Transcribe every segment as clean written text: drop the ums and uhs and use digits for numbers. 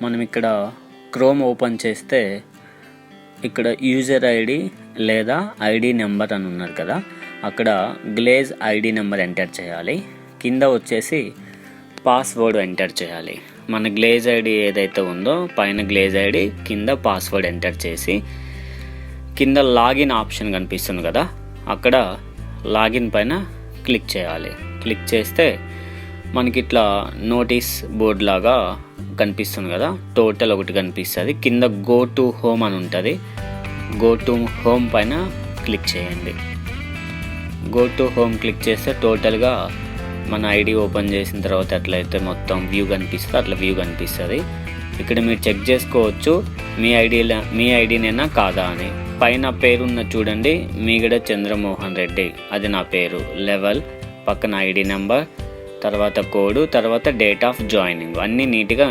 మనం ఇక్కడ chrome open చేస్తే ఇక్కడ యూజర్ ఐడి లేదా ఐడి నెంబర్ అని ఉన్నారు కదా, అక్కడ గ్లేజ్ ఐడి నెంబర్ ఎంటర్ చేయాలి. కింద వచ్చేసి పాస్వర్డ్ ఎంటర్ చేయాలి. మన గ్లేజ్ ఐడి ఏదైతే ఉందో పైన గ్లేజ్ ఐడి, కింద పాస్వర్డ్ ఎంటర్ చేసి కింద లాగిన్ ఆప్షన్ కనిపిస్తుంది కదా, అక్కడ లాగిన్ పైన క్లిక్ చేయాలి. క్లిక్ చేస్తే మనకి ఇట్లా నోటీస్ బోర్డ్ లాగా కనిపిస్తుంది కదా, టోటల్ ఒకటి కనిపిస్తుంది. కింద గో టు హోమ్ అని ఉంటుంది. గో టు హోమ్ పైన క్లిక్ చేయండి. గో టు హోమ్ క్లిక్ చేస్తే టోటల్గా మన ఐడి ఓపెన్ చేసిన తర్వాత ఎట్లయితే మొత్తం వ్యూ కనిపిస్తుంది అట్లా వ్యూ కనిపిస్తుంది. ఇక్కడ మీరు చెక్ చేసుకోవచ్చు మీ ఐడినేనా కాదా అని. పైన పేరున్న చూడండి, మీగడ చంద్రమోహన్ రెడ్డి, అది నా పేరు. లెవెల్, పక్కన ఐడి నెంబర్, తర్వాత కోడ్, తర్వాత డేట్ ఆఫ్ జాయినింగ్ అన్నీ నీట్గా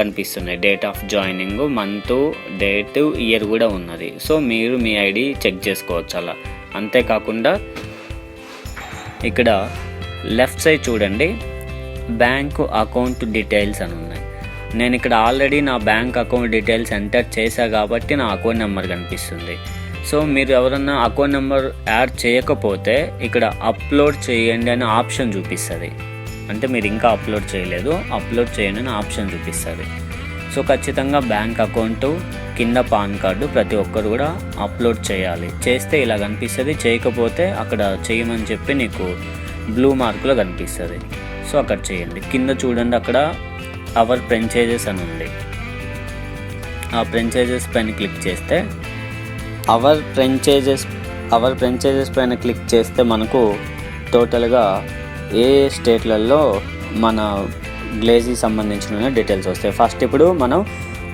కనిపిస్తున్నాయి. Date of joining, month, date, year కూడా ఉన్నది. సో మీరు మీ ఐడి చెక్ చేసుకోవచ్చు అలా. అంతేకాకుండా ఇక్కడ లెఫ్ట్ సైడ్ చూడండి, బ్యాంకు అకౌంట్ డీటెయిల్స్ అని ఉన్నాయి. నేను ఇక్కడ ఆల్రెడీ నా బ్యాంక్ అకౌంట్ డీటెయిల్స్ ఎంటర్ చేశా కాబట్టి నా అకౌంట్ నెంబర్ కనిపిస్తుంది. సో మీరు ఎవరన్నా అకౌంట్ నెంబర్ యాడ్ చేయకపోతే ఇక్కడ అప్లోడ్ చేయండి అనే ఆప్షన్ చూపిస్తుంది. అంటే మీరు ఇంకా అప్లోడ్ చేయలేదు, అప్లోడ్ చేయండి అని ఆప్షన్ చూపిస్తుంది. సో ఖచ్చితంగా బ్యాంక్ అకౌంటు కింద పాన్ కార్డు ప్రతి ఒక్కరు కూడా అప్లోడ్ చేయాలి. చేస్తే ఇలా కనిపిస్తుంది, చేయకపోతే అక్కడ చేయమని చెప్పి నీకు బ్లూ మార్కులో కనిపిస్తుంది. సో అక్కడ చేయండి. కింద చూడండి, అక్కడ అవర్ ఫ్రాంచైజెస్ అని ఉంది. ఆ ఫ్రాంచైజెస్ పైన క్లిక్ చేస్తే అవర్ ఫ్రాంచైజెస్ పైన క్లిక్ చేస్తే మనకు టోటల్గా ఏ స్టేట్లలో మన గ్లేజీ సంబంధించిన డీటెయిల్స్ వస్తాయి. ఫస్ట్ ఇప్పుడు మనం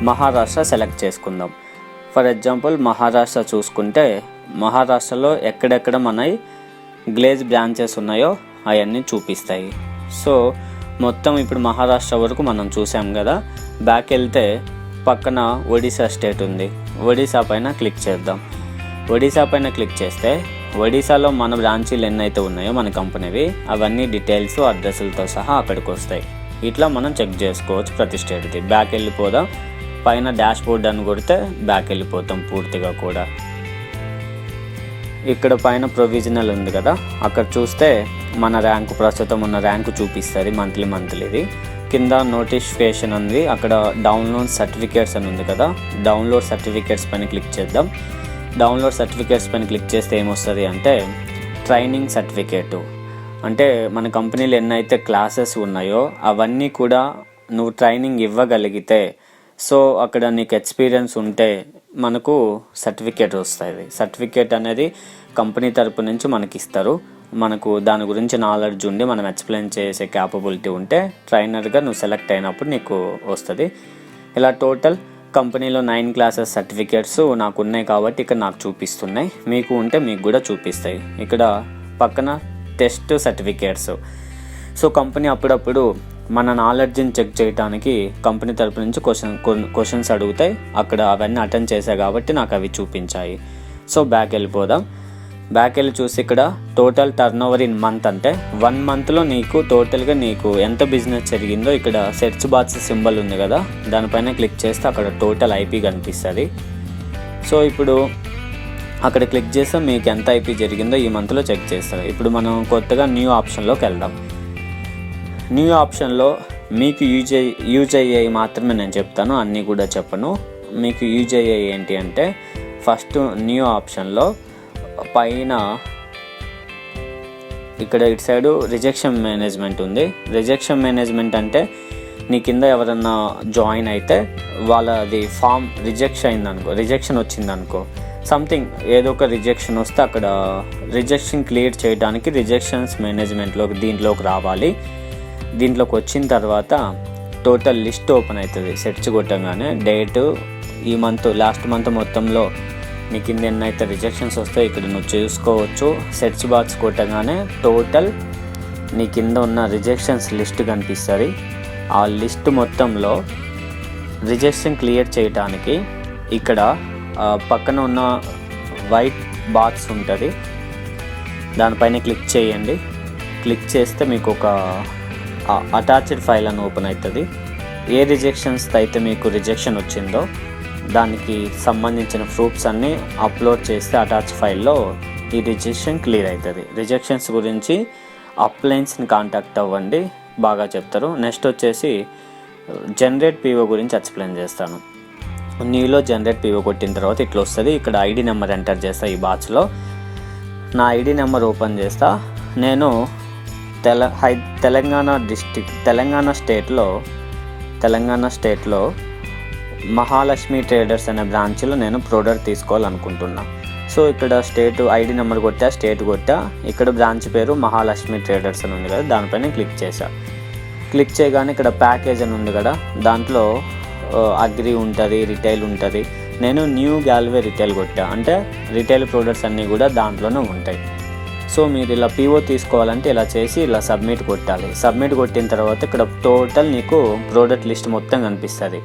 మహారాష్ట్ర సెలెక్ట్ చేసుకుందాం. ఫర్ ఎగ్జాంపుల్ మహారాష్ట్ర చూసుకుంటే మహారాష్ట్రలో ఎక్కడెక్కడ మన గ్లేజ్ బ్రాంచెస్ ఉన్నాయో అవన్నీ చూపిస్తాయి. సో మొత్తం ఇప్పుడు మహారాష్ట్ర వరకు మనం చూసాం కదా. బ్యాక్ వెళ్తే పక్కన ఒడిశా స్టేట్ ఉంది. ఒడిశా పైన క్లిక్ చేద్దాం. ఒడిశా పైన క్లిక్ చేస్తే ఒడిశాలో మన బ్రాంచీలు ఎన్నైతే ఉన్నాయో మన కంపెనీవి అవన్నీ డీటెయిల్స్, అడ్రస్లతో సహా అక్కడికి వస్తాయి. ఇట్లా మనం చెక్ చేసుకోవచ్చు ప్రతి స్టేట్ది. బ్యాక్ వెళ్ళిపోదాం. పైన డాష్ బోర్డ్ అని కొడితే బ్యాక్ వెళ్ళిపోతాం పూర్తిగా కూడా. ఇక్కడ పైన ప్రొవిజనల్ ఉంది కదా, అక్కడ చూస్తే మన ర్యాంకు, ప్రస్తుతం ఉన్న ర్యాంకు చూపిస్తుంది మంత్లీది. కింద నోటిఫికేషన్ ఉంది, అక్కడ డౌన్లోడ్ సర్టిఫికేట్స్ అని ఉంది కదా, డౌన్లోడ్ సర్టిఫికేట్స్ పైన క్లిక్ చేద్దాం. డౌన్లోడ్ సర్టిఫికేట్స్ పైన క్లిక్ చేస్తే ఏమొస్తుంది అంటే ట్రైనింగ్ సర్టిఫికేటు. అంటే మన కంపెనీలో ఎన్నైతే క్లాసెస్ ఉన్నాయో అవన్నీ కూడా నువ్వు ట్రైనింగ్ ఇవ్వగలిగితే, సో అక్కడ నీకు ఎక్స్పీరియన్స్ ఉంటే మనకు సర్టిఫికేట్ వస్తుంది. సర్టిఫికేట్ అనేది కంపెనీ తరపు నుంచి మనకి ఇస్తారు. మనకు దాని గురించి నాలెడ్జ్ ఉండి మనం ఎక్స్ప్లెయిన్ చేసే క్యాపబిలిటీ ఉంటే ట్రైనర్గా నువ్వు సెలెక్ట్ అయినప్పుడు నీకు వస్తుంది. ఇలా టోటల్ కంపెనీలో 9 క్లాసెస్ సర్టిఫికేట్స్ నాకు ఉన్నాయి కాబట్టి ఇక్కడ నాకు చూపిస్తున్నాయి. మీకు ఉంటే మీకు కూడా చూపిస్తాయి. ఇక్కడ పక్కన టెస్ట్ సర్టిఫికేట్స్. సో కంపెనీ అప్పుడప్పుడు మన నాలెడ్జ్ని చెక్ చేయడానికి కంపెనీ తరపు నుంచి క్వశ్చన్స్ అడుగుతాయి. అక్కడ అవన్నీ అటెండ్ చేశాయి కాబట్టి నాకు అవి చూపించాయి. సో బ్యాక్ వెళ్ళిపోదాం. బ్యాక్ వెళ్ళి చూసి ఇక్కడ total turn over in month అంటే 1 మంత్లో నీకు టోటల్గా నీకు ఎంత బిజినెస్ జరిగిందో ఇక్కడ సెర్చ్ బాక్స్ సింబల్ ఉంది కదా, దానిపైన క్లిక్ చేస్తే అక్కడ టోటల్ ఐపీ కనిపిస్తుంది. సో ఇప్పుడు అక్కడ క్లిక్ చేస్తే మీకు ఎంత ఐపీ జరిగిందో ఈ మంత్లో చెక్ చేస్తారు. ఇప్పుడు మనం కొత్తగా న్యూ ఆప్షన్లోకి వెళ్దాం. న్యూ ఆప్షన్లో మీకు యూజ్ అయ్యేవి మాత్రమే నేను చెప్తాను, అన్నీ కూడా చెప్పను. మీకు యూజ్ అయ్యేవి ఏంటి అంటే ఫస్ట్ న్యూ ఆప్షన్లో పైన ఇక్కడ ఇటు సైడు రిజెక్షన్ మేనేజ్మెంట్ ఉంది. రిజెక్షన్ మేనేజ్మెంట్ అంటే నీ కింద ఎవరన్నా జాయిన్ అయితే వాళ్ళది ఫామ్ రిజెక్షన్ వచ్చిందనుకో, సంథింగ్ ఏదో ఒక రిజెక్షన్ వస్తే అక్కడ రిజెక్షన్ క్లియర్ చేయడానికి రిజెక్షన్స్ మేనేజ్మెంట్లోకి దీంట్లోకి రావాలి. దీంట్లోకి వచ్చిన తర్వాత టోటల్ లిస్ట్ ఓపెన్ అవుతుంది. సెర్చ్ కొట్టగానే డేటు, ఈ మంత్ లాస్ట్ మంత్ మొత్తంలో నీ కింద ఎన్నైతే రిజెక్షన్స్ వస్తాయో ఇక్కడ నువ్వు చూసుకోవచ్చు. సెర్చ్ బాక్స్ కొట్టగానే టోటల్ నీ కింద ఉన్న రిజెక్షన్స్ లిస్ట్ కనిపిస్తుంది. ఆ లిస్ట్ మొత్తంలో రిజెక్షన్ క్లియర్ చేయడానికి ఇక్కడ పక్కన ఉన్న వైట్ బాక్స్ ఉంటుంది, దానిపైన క్లిక్ చేయండి. క్లిక్ చేస్తే మీకు ఒక అటాచ్డ్ ఫైల్ అని ఓపెన్ అవుతుంది. ఏ రిజెక్షన్స్ అయితే మీకు రిజెక్షన్ వచ్చిందో దానికి సంబంధించిన ప్రూఫ్స్ అన్నీ అప్లోడ్ చేస్తే అటాచ్ ఫైల్లో ఈ రిజెక్షన్ క్లియర్ అవుతుంది. రిజెక్షన్స్ గురించి అప్లయన్స్ని కాంటాక్ట్ అవ్వండి, బాగా చెప్తారు. నెక్స్ట్ వచ్చేసి జనరేట్ పీఓ గురించి ఎక్స్ప్లెయిన్ చేస్తాను. న్యూలో జనరేట్ పీఓ కొట్టిన తర్వాత ఇట్లా వస్తుంది. ఇక్కడ ఐడి నెంబర్ ఎంటర్ చేస్తా. ఈ బాక్స్లో నా ఐడి నెంబర్ ఓపెన్ చేస్తా. నేను తెలంగాణ స్టేట్లో మహాలక్ష్మి ట్రేడర్స్ అనే బ్రాంచ్లో నేను ప్రోడక్ట్ తీసుకోవాలనుకుంటున్నా. సో ఇక్కడ స్టేట్ ఐడి నెంబర్ కొట్టా, స్టేట్ కొట్టా. ఇక్కడ బ్రాంచ్ పేరు మహాలక్ష్మి ట్రేడర్స్ అని ఉంది కదా, దానిపైన క్లిక్ చేశా. క్లిక్ చేయగానే ఇక్కడ ప్యాకేజ్ అని ఉంది కదా, దాంట్లో అగ్రి ఉంటుంది, రిటైల్ ఉంటుంది. నేను న్యూ గ్యాల్వే రిటైల్ కొట్టా, అంటే రిటైల్ ప్రోడక్ట్స్ అన్నీ కూడా దాంట్లోనే ఉంటాయి. సో మీరు ఇలా పీఓ తీసుకోవాలంటే ఇలా చేసి ఇలా సబ్మిట్ కొట్టాలి. సబ్మిట్ కొట్టిన తర్వాత ఇక్కడ టోటల్ నీకు ప్రోడక్ట్ లిస్ట్ మొత్తం కనిపిస్తుంది.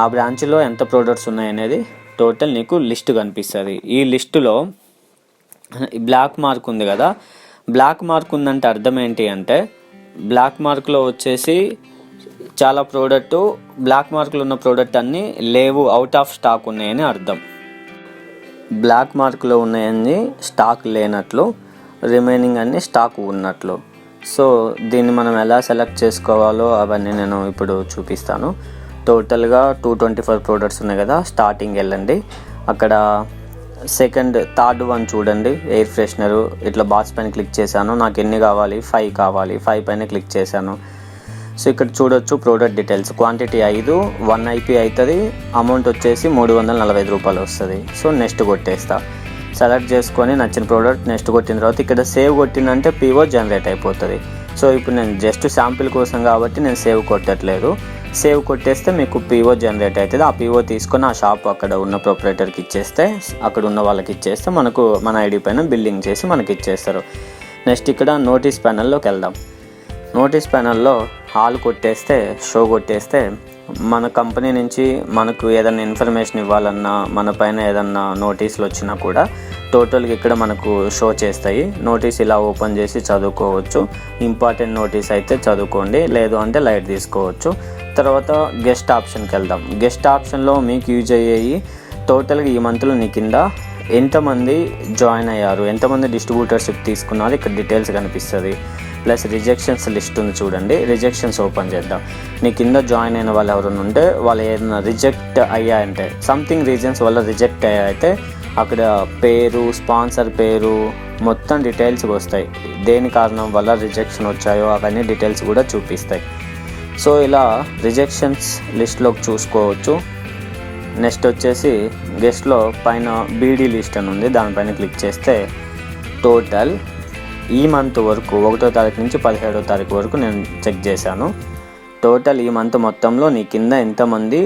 ఆ బ్రాంచ్లో ఎంత ప్రోడక్ట్స్ ఉన్నాయనేది టోటల్ నీకు లిస్ట్ కనిపిస్తుంది. ఈ లిస్టులో బ్లాక్ మార్క్ ఉంది కదా, బ్లాక్ మార్క్ ఉందంటే అర్థం ఏంటి అంటే బ్లాక్ మార్క్లో వచ్చేసి చాలా ప్రోడక్టు బ్లాక్ మార్కులు ఉన్న ప్రోడక్ట్ అన్నీ లేవు, అవుట్ ఆఫ్ స్టాక్ ఉన్నాయని అర్థం. బ్లాక్ మార్కులో ఉన్నాయని స్టాక్ లేనట్లు, రిమైనింగ్ అన్నీ స్టాక్ ఉన్నట్లు. సో దీన్ని మనం ఎలా సెలెక్ట్ చేసుకోవాలో అవన్నీ నేను ఇప్పుడు చూపిస్తాను. టోటల్గా 224 ప్రోడక్ట్స్ ఉన్నాయి కదా, స్టార్టింగ్ వెళ్ళండి. అక్కడ థర్డ్ వన్ చూడండి, ఎయిర్ ఫ్రెషనరు. ఇట్లా బాక్స్ పైన క్లిక్ చేశాను. నాకు ఎన్ని కావాలి, 5 కావాలి. 5 పైన క్లిక్ చేశాను. సో ఇక్కడ చూడొచ్చు ప్రోడక్ట్ డీటెయిల్స్. క్వాంటిటీ 5, 1 IP అవుతుంది. అమౌంట్ వచ్చేసి 345 రూపాయలు వస్తుంది. So next కొట్టేస్తా. సెలెక్ట్ చేసుకొని నచ్చిన ప్రోడక్ట్ నెక్స్ట్ కొట్టిన తర్వాత ఇక్కడ సేవ్ కొట్టిందంటే పీఓ జనరేట్ అయిపోతుంది. సో ఇప్పుడు నేను జస్ట్ శాంపిల్ కోసం కాబట్టి నేను సేవ్ కొట్టట్లేదు. సేవ్ కొట్టేస్తే మీకు పీఓ జనరేట్ అవుతుంది. ఆ పీఓ తీసుకొని ఆ షాప్ అక్కడ ఉన్న ప్రొపరేటర్కి ఇచ్చేస్తే, అక్కడ ఉన్న వాళ్ళకి ఇచ్చేస్తే మనకు మన ఐడి పైన బిల్లింగ్ చేసి మనకి ఇచ్చేస్తారు. నెక్స్ట్ ఇక్కడ నోటీస్ ప్యానల్లోకి వెళ్దాం. నోటీస్ ప్యానల్లో ఆల్ కొట్టేస్తే, షో కొట్టేస్తే మన కంపెనీ నుంచి మనకు ఏదైనా ఇన్ఫర్మేషన్ ఇవ్వాలన్నా, మన పైన ఏదన్నా నోటీసులు వచ్చినా కూడా టోటల్గా ఇక్కడ మనకు షో చేస్తాయి. నోటీస్ ఇలా ఓపెన్ చేసి చదువుకోవచ్చు. ఇంపార్టెంట్ నోటీస్ అయితే చదువుకోండి, లేదు అంటే లైట్ తీసుకోవచ్చు. తర్వాత గెస్ట్ ఆప్షన్కి వెళ్దాం. గెస్ట్ ఆప్షన్లో మీకు యూజ్ అయ్యేవి టోటల్గా ఈ మంత్లో నీ కింద ఎంతమంది జాయిన్ అయ్యారు, ఎంతమంది డిస్ట్రిబ్యూటర్షిప్ తీసుకున్నారు, ఇక్కడ డీటెయిల్స్ కనిపిస్తుంది. ప్లస్ రిజెక్షన్స్ లిస్ట్ ఉంది చూడండి. రిజెక్షన్స్ ఓపెన్ చేద్దాం. నీ కింద జాయిన్ అయిన వాళ్ళు ఎవరైనా ఉంటే వాళ్ళు ఏదైనా రిజెక్ట్ అయ్యాయంటే, సంథింగ్ రీజన్స్ వల్ల రిజెక్ట్ అయ్యాయితే అక్కడ పేరు, స్పాన్సర్ పేరు, మొత్తం డీటెయిల్స్ వస్తాయి. దేని కారణం వల్ల రిజెక్షన్ వచ్చాయో అవన్నీ డీటెయిల్స్ కూడా చూపిస్తాయి. సో ఇలా రిజెక్షన్స్ లిస్ట్లోకి చూసుకోవచ్చు. నెక్స్ట్ వచ్చేసి గెస్ట్లో పైన బీడీ లిస్ట్ అని ఉంది, దానిపైన క్లిక్ చేస్తే టోటల్ ఈ మంత్ వరకు 1వ తారీఖు నుంచి 17వ తారీఖు వరకు నేను చెక్ చేశాను. టోటల్ ఈ మంత్ మొత్తంలో నీ కింద ఎంతమంది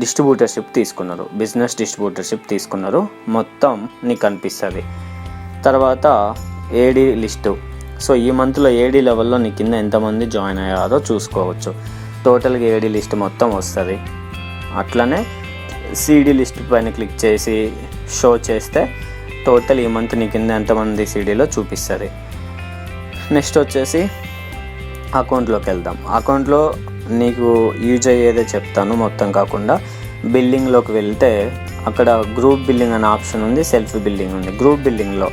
డిస్ట్రిబ్యూటర్షిప్ తీసుకున్నారు, బిజినెస్ డిస్ట్రిబ్యూటర్షిప్ తీసుకున్నారు మొత్తం నీకు కనిపిస్తుంది. తర్వాత ఏడీ లిస్టు. సో ఈ మంత్లో ఏడీ లెవెల్లో నీ కింద ఎంతమంది జాయిన్ అయ్యారో చూసుకోవచ్చు. టోటల్గా ఏడీ లిస్ట్ మొత్తం వస్తుంది. అట్లనే సిడీ లిస్ట్ పైన క్లిక్ చేసి షో చేస్తే టోటల్ ఈ మంత్ నీ కింద ఎంతమంది సిడీలో చూపిస్తుంది. నెక్స్ట్ వచ్చేసి అకౌంట్లోకి వెళ్దాం. అకౌంట్లో నీకు యూజ్ అయ్యేదే చెప్తాను మొత్తం కాకుండా. బిల్లింగ్లోకి వెళ్తే అక్కడ గ్రూప్ బిల్లింగ్ అనే ఆప్షన్ ఉంది, సెల్ఫ్ బిల్లింగ్ ఉంది. గ్రూప్ బిల్లింగ్లో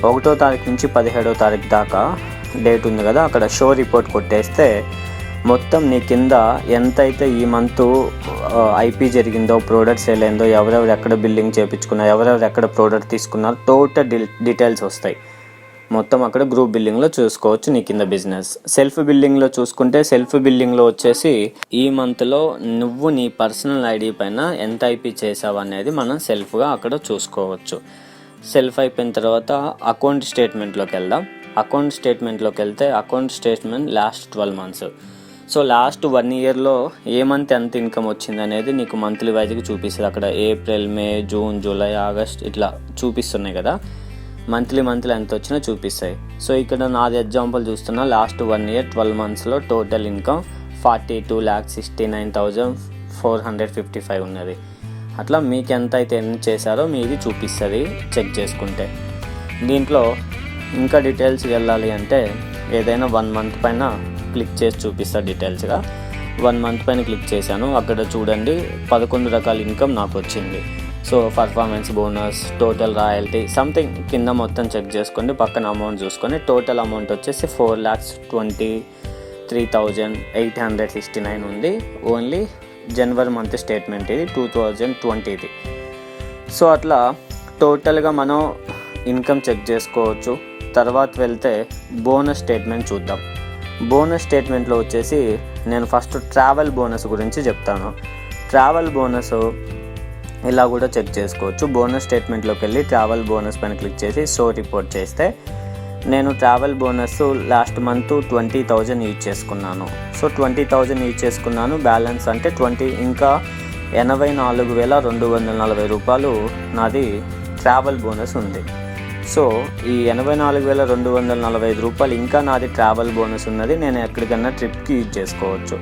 1వ తారీఖు నుంచి 17వ తారీఖు దాకా డేట్ ఉంది కదా, అక్కడ షో రిపోర్ట్ కొట్టేస్తే మొత్తం నీ కింద ఎంతైతే ఈ మంత్ ఐపీ జరిగిందో, ప్రోడక్ట్ సేల్ అయిందో, ఎవరెవరు ఎక్కడ బిల్లింగ్ చేయించుకున్నారు, ఎవరెవరు ఎక్కడ ప్రోడక్ట్ తీసుకున్నారు, టోటల్ డీటెయిల్స్ వస్తాయి. మొత్తం అక్కడ గ్రూప్ బిల్లింగ్లో చూసుకోవచ్చు నీ కింద బిజినెస్. సెల్ఫ్ బిల్లింగ్లో చూసుకుంటే సెల్ఫ్ బిల్లింగ్లో వచ్చేసి ఈ మంత్లో నువ్వు నీ పర్సనల్ ఐడి పైన ఎంత ఐపీ చేసావు అనేది మనం సెల్ఫ్గా అక్కడ చూసుకోవచ్చు. సెల్ఫ్ అయిపోయిన తర్వాత అకౌంట్ స్టేట్మెంట్లోకి వెళ్దాం. అకౌంట్ స్టేట్మెంట్లోకి వెళ్తే account statement last 12 months. So last 1 ఇయర్లో ఏ మంత్ ఎంత ఇన్కమ్ వచ్చింది అనేది నీకు మంత్లీ వైజ్గా చూపిస్తుంది. అక్కడ ఏప్రిల్, మే, జూన్, జూలై, ఆగస్ట్ ఇట్లా చూపిస్తున్నాయి కదా, మంత్లీ ఎంత వచ్చినా చూపిస్తాయి. సో ఇక్కడ నాది ఎగ్జాంపుల్ చూస్తున్నా. లాస్ట్ 1 ఇయర్ 12 మంత్స్లో టోటల్ ఇన్కమ్ 42,69,455 ఉన్నది. అట్లా మీకు ఎంత అయితే ఎన్ని చేశారో మీది చూపిస్తుంది చెక్ చేసుకుంటే. దీంట్లో ఇంకా డీటెయిల్స్కి వెళ్ళాలి అంటే ఏదైనా 1 మంత్ పైన క్లిక్ చేసి చూపిస్తా డీటెయిల్స్గా. 1 మంత్ పైన క్లిక్ చేశాను. అక్కడ చూడండి 11 రకాల ఇన్కమ్ నాకు వచ్చింది. So performance bonus, total royalty something కింద మొత్తం చెక్ చేసుకోండి. పక్కన అమౌంట్ చూసుకొని టోటల్ అమౌంట్ వచ్చేసి 4,23,869 ఉంది. ఓన్లీ జనవరి మంత్ స్టేట్మెంట్ ఇది 2020ది. సో అట్లా టోటల్గా మనం ఇన్కమ్ చెక్ చేసుకోవచ్చు. తర్వాత వెళ్తే బోనస్ స్టేట్మెంట్ చూద్దాం. బోనస్ స్టేట్మెంట్లో వచ్చేసి నేను ఫస్ట్ ట్రావెల్ బోనస్ గురించి చెప్తాను. ట్రావెల్ బోనస్ ఇలా కూడా చెక్ చేసుకోవచ్చు. బోనస్ స్టేట్మెంట్లోకి వెళ్ళి ట్రావెల్ బోనస్ పైన క్లిక్ చేసి షో రిపోర్ట్ చేస్తే నేను travel bonus last month 20,000 use చేసుకున్నాను. సో 20,000 యూజ్ చేసుకున్నాను. బ్యాలెన్స్ అంటే ఇంకా 84,240 రూపాయలు నాది ట్రావెల్ బోనస్ ఉంది. సో ఈ 84,245 రూపాయలు ఇంకా నాది ట్రావెల్ బోనస్ ఉన్నది. నేను ఎక్కడికన్నా ట్రిప్కి యూజ్ చేసుకోవచ్చు.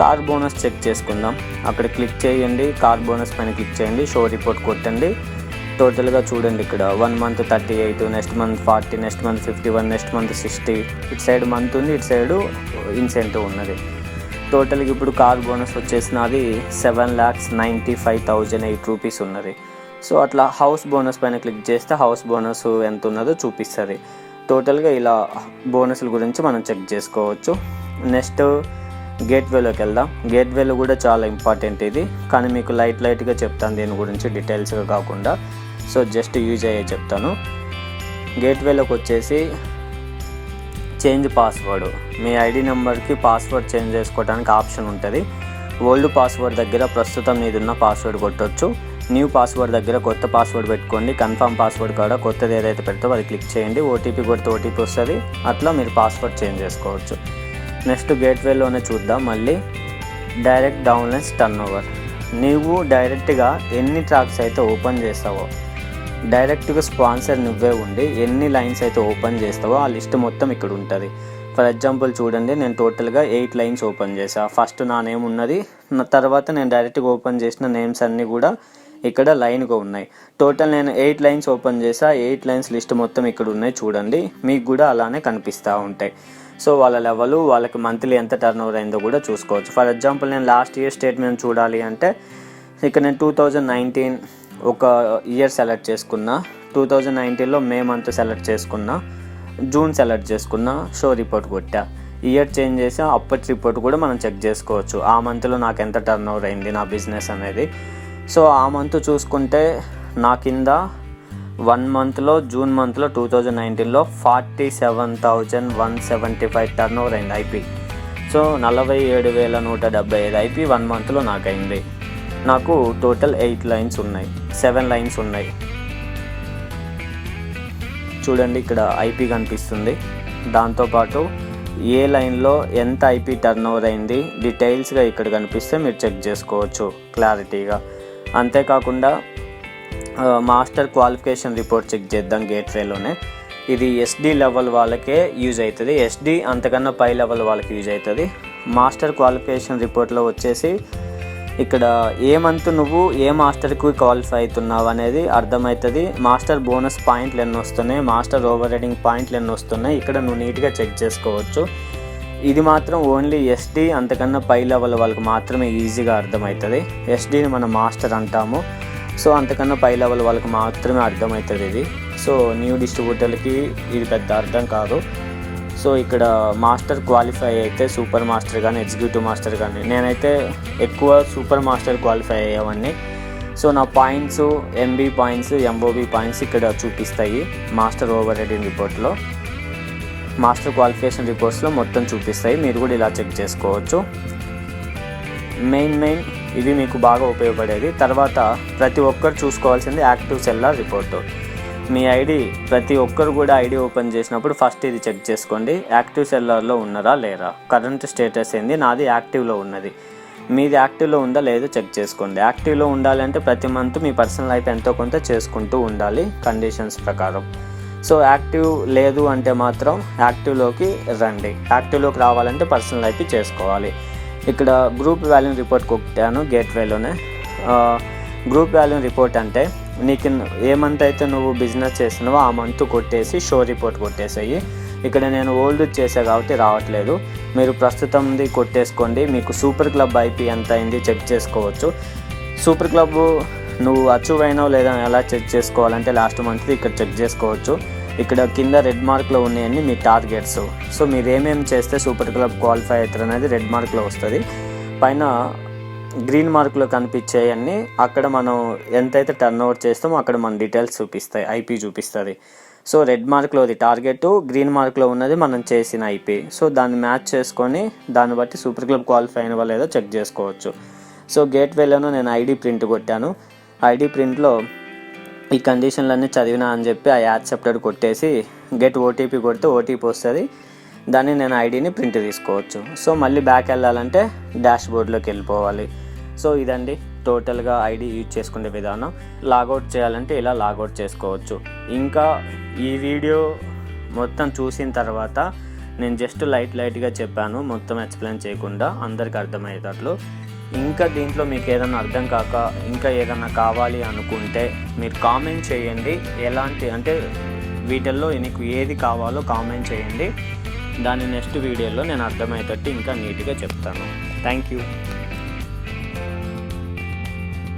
కార్ బోనస్ చెక్ చేసుకుందాం. అక్కడ క్లిక్ చేయండి, కార్ బోనస్ పైన క్లిక్ చేయండి, షో రిపోర్ట్ కొట్టండి. టోటల్గా చూడండి ఇక్కడ 1 month 38, next month 40, next month 51, next month 60. ఇటు సైడ్ మంత్ ఉంది, ఇటు సైడు ఇన్సెంటివ్ ఉన్నది. టోటల్గా ఇప్పుడు కార్ బోనస్ వచ్చేసి నాది 7,95,008 రూపీస్ ఉన్నది. సో అట్లా హౌస్ బోనస్ పైన క్లిక్ చేస్తే హౌస్ బోనస్ ఎంత ఉన్నదో చూపిస్తుంది. టోటల్గా ఇలా బోనస్ల గురించి మనం చెక్ చేసుకోవచ్చు. నెక్స్ట్ గేట్వేలోకి వెళ్దాం. గేట్వేలో కూడా చాలా ఇంపార్టెంట్ ఇది, కానీ మీకు లైట్గా చెప్తాను దీని గురించి డీటెయిల్స్గా కాకుండా. సో జస్ట్ యూజ్ అయ్యే చెప్తాను. గేట్వేలోకి వచ్చేసి చేంజ్ పాస్వర్డ్, మీ ఐడి నెంబర్కి పాస్వర్డ్ చేంజ్ చేసుకోవడానికి ఆప్షన్ ఉంటుంది. ఓల్డ్ పాస్వర్డ్ దగ్గర ప్రస్తుతం మీదున్న పాస్వర్డ్ కొట్టవచ్చు. న్యూ పాస్వర్డ్ దగ్గర కొత్త పాస్వర్డ్ పెట్టుకోండి. కన్ఫర్మ్ పాస్వర్డ్ కాడ కొత్తది ఏదైతే పెడతావో అది క్లిక్ చేయండి. ఓటీపీ కొడితే ఓటీపీ వస్తుంది. అట్లా మీరు పాస్వర్డ్ చేంజ్ చేసుకోవచ్చు. నెక్స్ట్ గేట్వేలోనే చూద్దాం. మళ్ళీ డైరెక్ట్ డౌన్లైన్స్ టర్న్ ఓవర్. నీవు డైరెక్ట్గా ఎన్ని ట్రాక్స్ అయితే ఓపెన్ చేస్తావో, డైరెక్ట్గా స్పాన్సర్ నువ్వే ఉండి ఎన్ని లైన్స్ అయితే ఓపెన్ చేస్తావో ఆ లిస్ట్ మొత్తం ఇక్కడ ఉంటుంది. ఫర్ ఎగ్జాంపుల్ చూడండి, నేను టోటల్గా 8 లైన్స్ ఓపెన్ చేశాను. ఫస్ట్ నా నేమ్ ఉన్నది, తర్వాత నేను డైరెక్ట్గా ఓపెన్ చేసిన నేమ్స్ అన్నీ కూడా ఇక్కడ లైన్గా ఉన్నాయి. టోటల్ నేను 8 లైన్స్ ఓపెన్ చేసా. 8 లైన్స్ లిస్ట్ మొత్తం ఇక్కడ ఉన్నాయి చూడండి. మీకు కూడా అలానే కనిపిస్తూ ఉంటాయి. సో వాళ్ళ లెవెల్, వాళ్ళకి మంత్లీ ఎంత టర్న్ ఓవర్ అయిందో కూడా చూసుకోవచ్చు. ఫర్ ఎగ్జాంపుల్ నేను లాస్ట్ ఇయర్ స్టేట్మెంట్ చూడాలి అంటే ఇక్కడ నేను 2019 ఒక ఇయర్ సెలెక్ట్ చేసుకున్నా. 2019లో మే మంత్ సెలెక్ట్ చేసుకున్నా, జూన్ సెలెక్ట్ చేసుకున్నా, షో రిపోర్ట్ కొట్టా. ఇయర్ చేంజ్ చేసా, అప్పటి రిపోర్ట్ కూడా మనం చెక్ చేసుకోవచ్చు. ఆ మంత్లో నాకు ఎంత టర్న్ ఓవర్ అయింది నా బిజినెస్ అనేది. సో ఆ మంత్ చూసుకుంటే నా కింద 1 మంత్లో జూన్ మంత్లో 2019లో 47,175 టర్న్ ఓవర్ అయింది ఐపీ. సో 47,175 ఐపీ 1 మంత్లో నాకు అయింది. నాకు టోటల్ 8 లైన్స్ ఉన్నాయి, 7 లైన్స్ ఉన్నాయి. చూడండి ఇక్కడ ఐపీ కనిపిస్తుంది. దాంతోపాటు ఏ లైన్లో ఎంత ఐపీ టర్న్ ఓవర్ అయింది డీటెయిల్స్గా ఇక్కడ కనిపిస్తే మీరు చెక్ చేసుకోవచ్చు క్లారిటీగా. అంతేకాకుండా మాస్టర్ క్వాలిఫికేషన్ రిపోర్ట్ చెక్ చేద్దాం గేట్వేలోనే. ఇది ఎస్డి లెవెల్ వాళ్ళకే యూజ్ అవుతుంది, ఎస్డి అంతకన్నా పై లెవెల్ వాళ్ళకి యూజ్ అవుతుంది. మాస్టర్ క్వాలిఫికేషన్ రిపోర్ట్లో వచ్చేసి ఇక్కడ ఏ మంత్ నువ్వు ఏ మాస్టర్కి క్వాలిఫై అవుతున్నావు అనేది అర్థమవుతుంది. మాస్టర్ బోనస్ పాయింట్లు ఎన్ని వస్తున్నాయి, మాస్టర్ ఓవర్ రైడింగ్ పాయింట్లు ఎన్ని వస్తున్నాయి ఇక్కడ నువ్వు నీట్గా చెక్ చేసుకోవచ్చు. ఇది మాత్రం ఓన్లీ ఎస్డి అంతకన్నా పై లెవెల్ వాళ్ళకి మాత్రమే ఈజీగా అర్థమవుతుంది. ఎస్డిని మనం మాస్టర్ అంటాము. సో అంతకన్నా పై లెవెల్ వాళ్ళకి మాత్రమే అర్థమవుతుంది ఇది. సో న్యూ డిస్ట్రిబ్యూటర్లకి ఇది పెద్ద అర్థం కాదు. సో ఇక్కడ మాస్టర్ క్వాలిఫై అయితే సూపర్ మాస్టర్ కానీ ఎగ్జిక్యూటివ్ మాస్టర్ కానీ, నేనైతే ఎక్కువ సూపర్ మాస్టర్ క్వాలిఫై అయ్యేవాడిని. సో నా పాయింట్స్, ఎంబీ పాయింట్స్, ఎంఓబీ పాయింట్స్ ఇక్కడ చూపిస్తాయి మాస్టర్ ఓవర్ రైడింగ్ రిపోర్ట్లో. మాస్టర్ క్వాలిఫికేషన్ రిపోర్ట్స్లో మొత్తం చూపిస్తాయి. మీరు కూడా ఇలా చెక్ చేసుకోవచ్చు. మెయిన్ ఇవి మీకు బాగా ఉపయోగపడేది. తర్వాత ప్రతి ఒక్కరు చూసుకోవాల్సింది యాక్టివ్ సెల్లార్ రిపోర్టు. మీ ఐడి ప్రతి ఒక్కరు కూడా ఐడి ఓపెన్ చేసినప్పుడు ఫస్ట్ ఇది చెక్ చేసుకోండి, యాక్టివ్ సెల్లార్లో ఉన్నారా లేరా, కరెంట్ స్టేటస్ ఏంది. నాది యాక్టివ్లో ఉన్నది, మీది యాక్టివ్లో ఉందా లేదో చెక్ చేసుకోండి. యాక్టివ్లో ఉండాలంటే ప్రతి మంత్ మీ పర్సనల్ లైఫ్ ఎంతో కొంత చేసుకుంటూ ఉండాలి కండిషన్స్ ప్రకారం. సో యాక్టివ్ లేదు అంటే మాత్రం యాక్టివ్లోకి రండి. యాక్టివ్లోకి రావాలంటే పర్సనల్ లైఫ్ చేసుకోవాలి. ఇక్కడ గ్రూప్ వాల్యూ రిపోర్ట్ కొట్టాను గేట్వేలోనే. గ్రూప్ వాల్యూ రిపోర్ట్ అంటే నీకు ఏ మంత్ అయితే నువ్వు బిజినెస్ చేస్తున్నావో ఆ మంత్ కొట్టేసి షో రిపోర్ట్ కొట్టేసాయి. ఇక్కడ నేను ఓల్డ్ చేసా కాబట్టి రావట్లేదు. మీరు ప్రస్తుతంది కొట్టేసుకోండి. మీకు సూపర్ క్లబ్ ఐపీ ఎంత అయింది చెక్ చేసుకోవచ్చు. సూపర్ క్లబ్ నువ్వు అచీవ్ అయినావు లేదా ఎలా చెక్ చేసుకోవాలంటే లాస్ట్ మంత్ ఇక్కడ చెక్ చేసుకోవచ్చు. ఇక్కడ కింద రెడ్ మార్క్లో ఉన్నాయన్నీ మీ టార్గెట్స్. సో మీరు ఏమేమి చేస్తే సూపర్ క్లబ్ క్వాలిఫై అవుతారు అనేది రెడ్ మార్క్లో వస్తుంది. పైన గ్రీన్ మార్క్లో కనిపించేవన్నీ అక్కడ మనం ఎంతైతే టర్న్ ఓవర్ చేస్తామో అక్కడ మన డీటెయిల్స్ చూపిస్తాయి, ఐపీ చూపిస్తుంది. సో రెడ్ మార్క్లో అది టార్గెట్, గ్రీన్ మార్క్లో ఉన్నది మనం చేసిన ఐపీ. సో దాన్ని మ్యాచ్ చేసుకొని దాన్ని బట్టి సూపర్ క్లబ్ క్వాలిఫై అయిన లేదో చెక్ చేసుకోవచ్చు. సో గేట్వేలోనూ నేను ఐడి ప్రింట్ కొట్టాను. ఐడి ప్రింట్లో ఈ కండిషన్లన్నీ చదివినా అని చెప్పి ఆ యాక్సెప్టెడ్ కొట్టేసి గెట్ ఓటీపీ కొడితే ఓటీపీ వస్తుంది. దాన్ని నేను ఐడిని ప్రింట్ తీసుకోవచ్చు. సో మళ్ళీ బ్యాక్ వెళ్ళాలంటే డాష్ బోర్డ్లోకి వెళ్ళిపోవాలి. సో ఇదండి టోటల్గా ఐడి యూజ్ చేసుకునే విధానం. లాగౌట్ చేయాలంటే ఇలా లాగౌట్ చేసుకోవచ్చు. ఇంకా ఈ వీడియో మొత్తం చూసిన తర్వాత నేను జస్ట్ లైట్గా చెప్పాను, మొత్తం ఎక్స్ప్లెయిన్ చేయకుండా అందరికి అర్థమయ్యేటట్లు. ఇంకా దీంట్లో మీకు ఏదైనా అర్థం కాక ఇంకా ఏదైనా కావాలి అనుకుంటే మీరు కామెంట్ చేయండి. ఎలాంటి అంటే వీటిల్లో మీకు ఏది కావాలో కామెంట్ చేయండి. దాని నెక్స్ట్ వీడియోలో నేను అర్థమయ్యేటట్టు ఇంకా నీట్గా చెప్తాను. Thank you.